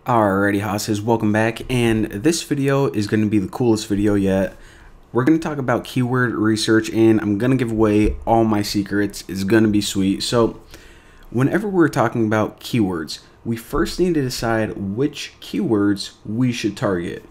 Alrighty, hosses, welcome back, and this video is going to be the coolest video yet. We're going to talk about keyword research, and I'm going to give away all my secrets. It's going to be sweet. So whenever we're talking about keywords, we first need to decide which keywords we should target.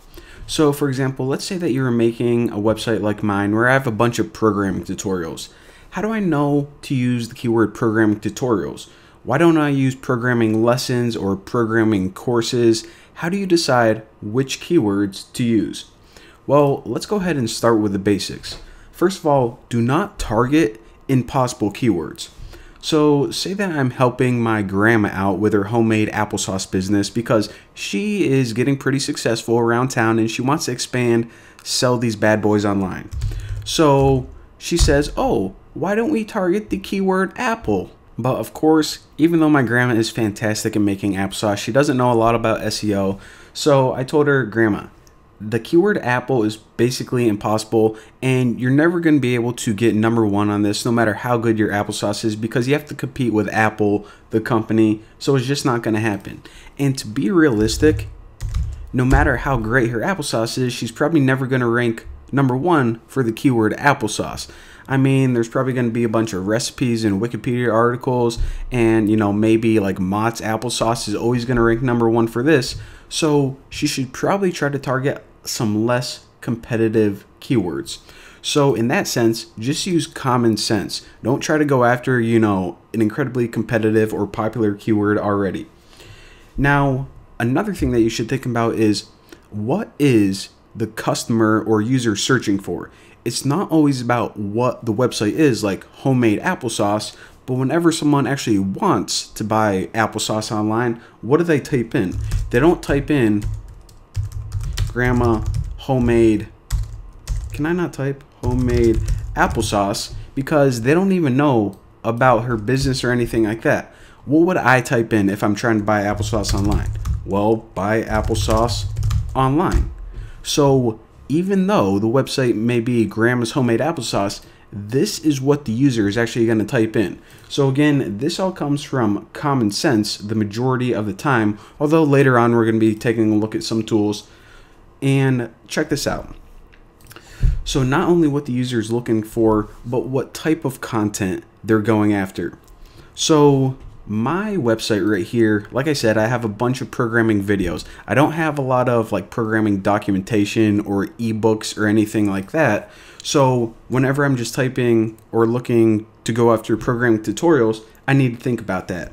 So for example, let's say that you're making a website like mine where I have a bunch of programming tutorials. How do I know to use the keyword programming tutorials? Why don't I use programming lessons or programming courses? How do you decide which keywords to use? Well, let's go ahead and start with the basics. First of all, do not target impossible keywords. So say that I'm helping my grandma out with her homemade applesauce business because she is getting pretty successful around town and she wants to expand, sell these bad boys online. So she says, oh, why don't we target the keyword apple? But of course, even though my grandma is fantastic at making applesauce, she doesn't know a lot about SEO. So I told her, Grandma, the keyword apple is basically impossible and you're never going to be able to get #1 on this no matter how good your applesauce is because you have to compete with Apple, the company, so it's just not going to happen. And to be realistic, no matter how great her applesauce is, she's probably never going to rank #1 for the keyword applesauce. I mean, there's probably going to be a bunch of recipes and Wikipedia articles, and maybe like Mott's applesauce is always going to rank #1 for this. So she should probably try to target some less competitive keywords. So in that sense, just use common sense. Don't try to go after, an incredibly competitive or popular keyword already. Now, another thing that you should think about is what is the customer or user searching for? It's not always about what the website is, like homemade applesauce, but whenever someone actually wants to buy applesauce online, what do they type in? They don't type in grandma homemade, can I not type homemade applesauce? Because they don't even know about her business or anything like that. What would I type in if I'm trying to buy applesauce online? Well, buy applesauce online. So even though the website may be grandma's homemade applesauce, this is what the user is actually going to type in. So again, this all comes from common sense the majority of the time, although later on we're going to be taking a look at some tools. And check this out. So not only what the user is looking for, but what type of content they're going after. So my website right here, like I said, I have a bunch of programming videos. I don't have a lot of like programming documentation or ebooks or anything like that. So whenever I'm just typing or looking to go after programming tutorials, I need to think about that.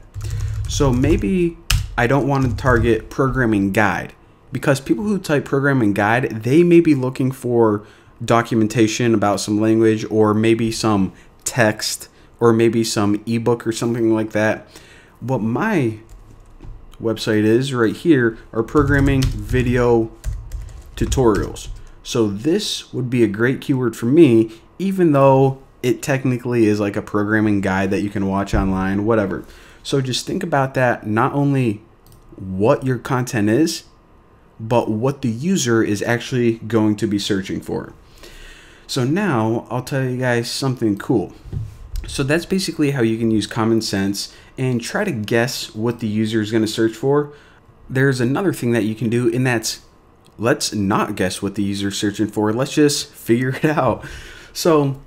So maybe I don't want to target programming guide because people who type programming guide, they may be looking for documentation about some language or maybe some text or maybe some ebook or something like that. What my website is right here are programming video tutorials. So this would be a great keyword for me, even though it technically is like a programming guide that you can watch online, whatever. So just think about that, not only what your content is, but what the user is actually going to be searching for. So now I'll tell you guys something cool. So that's basically how you can use common sense and try to guess what the user is going to search for. There's another thing that you can do, and that's let's not guess what the user is searching for. Let's just figure it out. So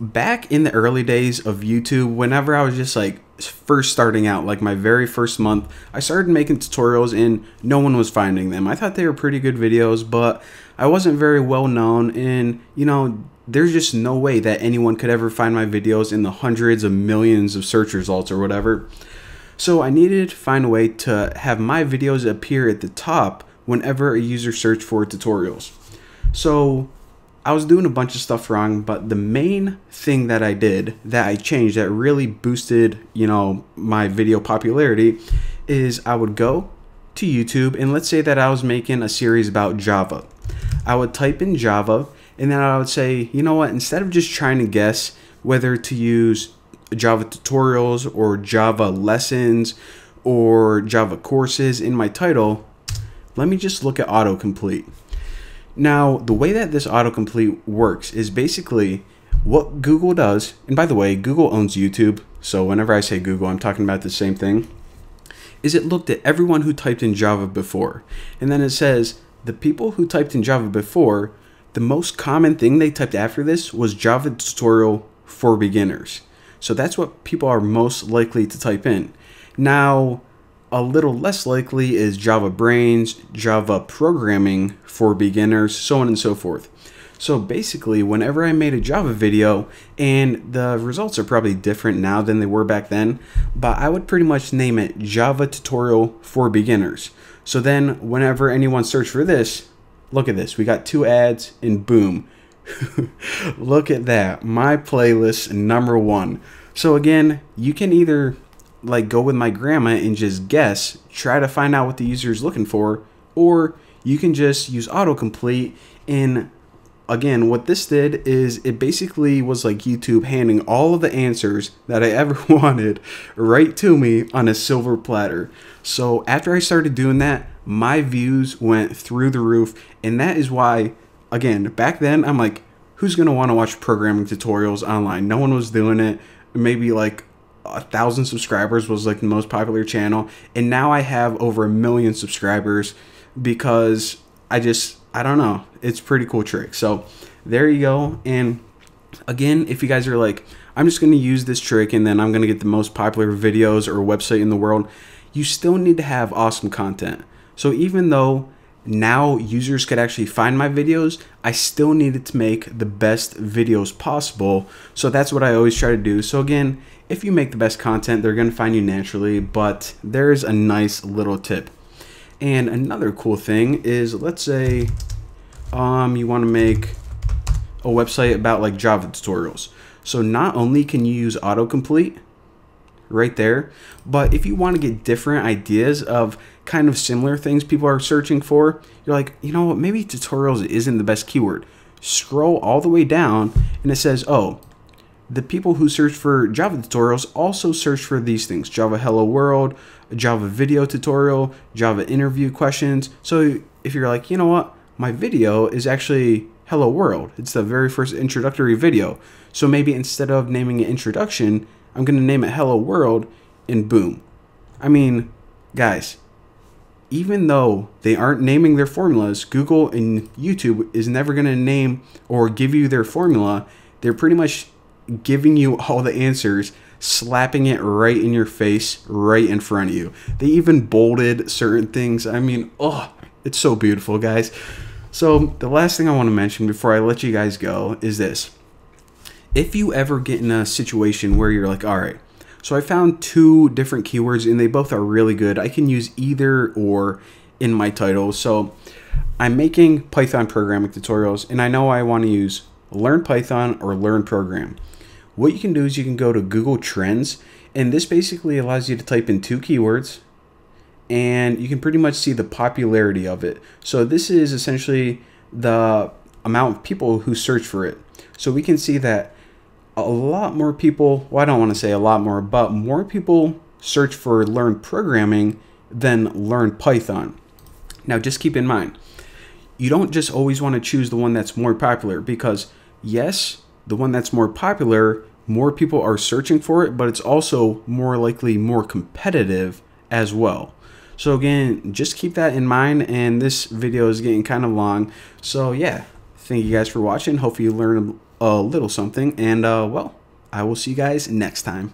back in the early days of YouTube, whenever I was just like first starting out, like my very first month, I started making tutorials and no one was finding them. I thought they were pretty good videos, but I wasn't very well known, and there's just no way that anyone could ever find my videos in the hundreds of millions of search results or whatever. So I needed to find a way to have my videos appear at the top whenever a user searched for tutorials. So I was doing a bunch of stuff wrong, but the main thing that I did, that I changed, that really boosted, my video popularity, is I would go to YouTube, and let's say that I was making a series about Java. I would type in Java, and then I would say, you know what, instead of just trying to guess whether to use Java tutorials or Java lessons or Java courses in my title, let me just look at autocomplete. Now, the way that this autocomplete works is basically what Google does, and by the way, Google owns YouTube, so whenever I say Google, I'm talking about the same thing, is it looked at everyone who typed in Java before. And then it says the people who typed in Java before, the most common thing they typed after this was Java tutorial for beginners. So that's what people are most likely to type in. Now, a little less likely is Java Brains, Java Programming for beginners, so on and so forth. So basically, whenever I made a Java video, and the results are probably different now than they were back then, but I would pretty much name it Java Tutorial for Beginners. So then whenever anyone searched for this, look at this, we got 2 ads and boom. Look at that, my playlist #1. So again, you can either like go with my grandma and just guess, try to find out what the user is looking for, or you can just use autocomplete. And again, what this did is it basically was like YouTube handing all of the answers that I ever wanted right to me on a silver platter. So after I started doing that, my views went through the roof. And that is why, again, back then I'm like, who's gonna want to watch programming tutorials online? No one was doing it. Maybe like 1,000 subscribers was like the most popular channel, and now I have over 1 million subscribers because I don't know, it's a pretty cool trick. So there you go. And again, if you guys are like, I'm just going to use this trick and then I'm going to get the most popular videos or website in the world, you still need to have awesome content. So even though now users could actually find my videos, I still needed to make the best videos possible. So that's what I always try to do. So again, if you make the best content, they're going to find you naturally, but there's a nice little tip. And another cool thing is, let's say you want to make a website about like Java tutorials. So not only can you use autocomplete right there, but if you want to get different ideas of kind of similar things people are searching for, you're like, you know what, maybe tutorials isn't the best keyword. Scroll all the way down and it says, oh, the people who search for Java tutorials also search for these things: Java Hello World, Java video tutorial, Java interview questions. So if you're like, you know what, my video is actually Hello World, it's the very first introductory video, so maybe instead of naming it introduction, I'm going to name it Hello World, and boom. I mean, guys, even though they aren't naming their formulas, Google and YouTube is never going to name or give you their formula. They're pretty much giving you all the answers, slapping it right in your face, right in front of you. They even bolded certain things. I mean, oh, it's so beautiful, guys. So the last thing I want to mention before I let you guys go is this. If you ever get in a situation where you're like, all right, so I found 2 different keywords and they both are really good, I can use either or in my title. So I'm making Python programming tutorials and I know I want to use Learn Python or Learn Program. What you can do is you can go to Google Trends, and this basically allows you to type in 2 keywords and you can pretty much see the popularity of it. So this is essentially the amount of people who search for it. So we can see that a lot more people, well, I don't want to say a lot more, but more people search for Learn Programming than Learn Python. Now just keep in mind, you don't just always want to choose the one that's more popular, because yes, the one that's more popular, more people are searching for it, but it's also more likely more competitive as well. So again, just keep that in mind, and this video is getting kind of long. So yeah, thank you guys for watching. Hopefully you learned a little something, and well, I will see you guys next time.